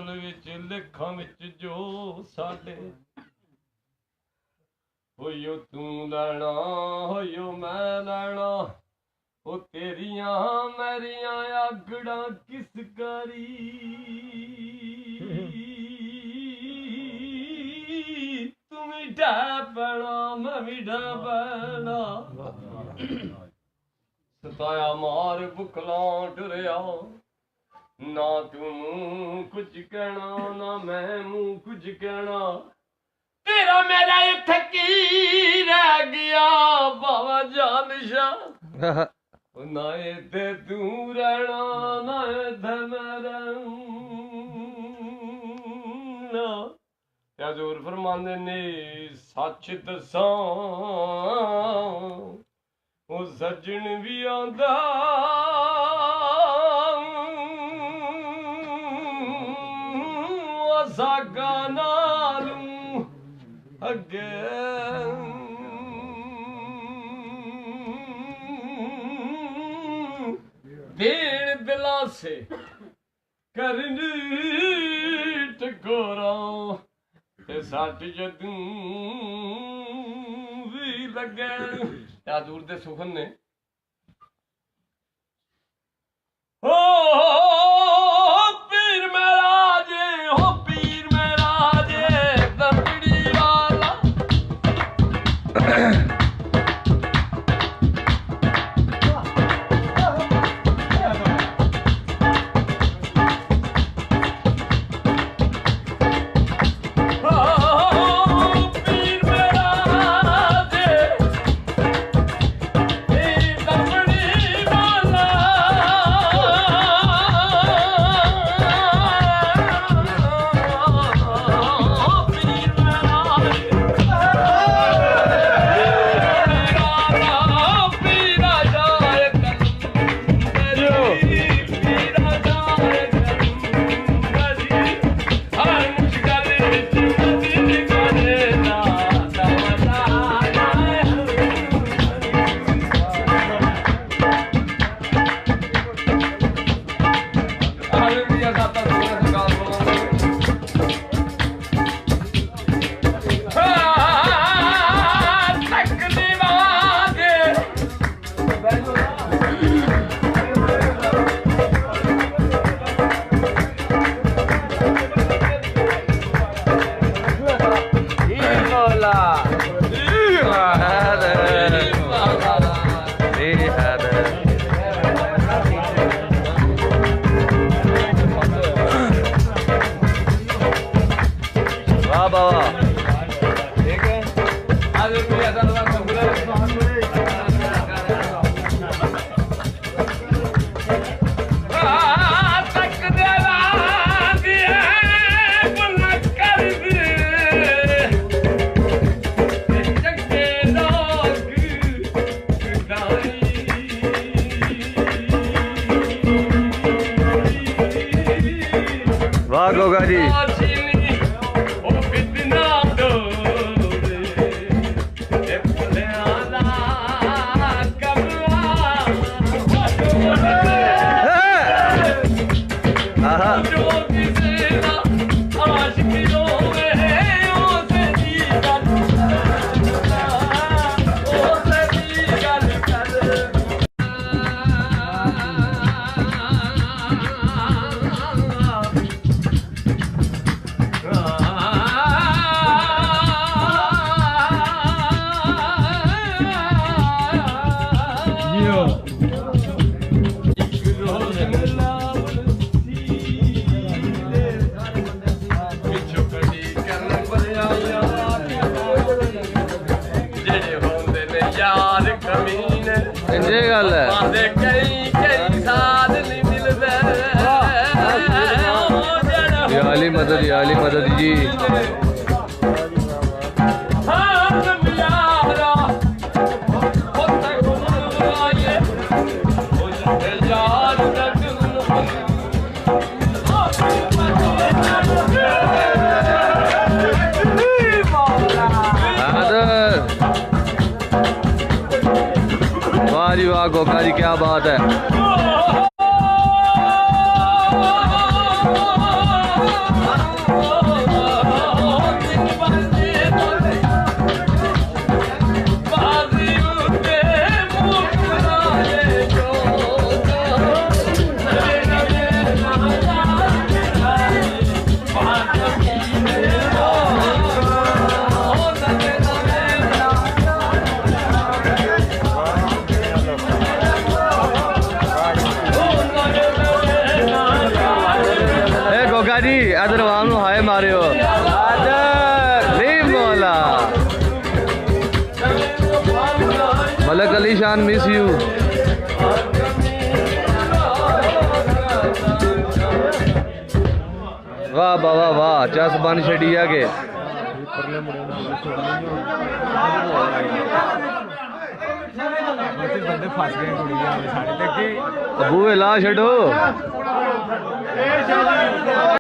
ਅਸਲ ਵਿੱਚ ਲਿਖਾਂ ਵਿੱਚ ਜੋ ਸਾਡੇ ਹੋਇਓ ਤੂੰ ਲੈਣਾ ਹੋਇਓ ਮੈਂ ਲੈਣਾ ਉਹ ਤੇਰੀਆਂ ਮੇਰੀਆਂ ਆਗੜਾਂ ਕਿਸ ਕਰੀ ਤੂੰ ਵੀ ਢਹਿ ਪੈਣਾ ਮੈਂ ਵੀ ਢਹਿ ਪੈਣਾ ਸਤਾਇਆ ਮਾਰ ਬੁਕਲਾਂ ਟੁਰਿਆ ਨਾ ਤੂੰ ਕੁਝ ਕਹਿਣਾ ਨਾ ਮੈਂ ਮੂੰਹ ਕੁਝ ਕਹਿਣਾ ਤੇਰਾ ਮੇਰਾ ਇੱਥੇ ਕੀ ਰਹਿ ਗਿਆ ਬਾਵਾ ਜਾਨਸ਼ਾ ਨਾ ਇੱਥੇ ਤੂੰ ਰਹਿਣਾ ਨਾ ਇੱਥੇ ਮੈਂ ਰਹਿਣਾ ਹਜ਼ੂਰ ਫਰਮਾਉਂਦੇ ਨੇ ਸੱਚ ਦੱਸਾਂ ਉਹ ਸੱਜਣ ਵੀ ਆਉਂਦਾ ਸਾਗਾ ਨਾਲੋਂ ਅੱਗੇ ਦੇਣ ਦਿਲਾਸੇ ਕਰਨ ਟਕੋਰਾਂ ਤੇ ਸੱਚ ਜਦੋਂ ਵੀ ਲੱਗੇ ਹਜ਼ੂਰ ਦੇ ਸੁਖਨ ਨੇ ਹੋ ਪੀਰ ਮੇਰਾ ਜੇ ਹੋ ਪੀਰ ਮੇਰਾ ਜੇ ਦਮੜੀ ਵਾਲਾ वाह गोगा जी आली मदद जी वाह जी वाह गोगा जी क्या बात है। ਖਾ ਰਹੇ ਹੋ ਨਹੀਂ ਮੌਲਾ ਮਲਕ ਅਲੀ ਸ਼ਾਨ ਮਿਸ ਯੂ वाह वाह वाह वाह चस बन छड़ी है के बूहे ला छो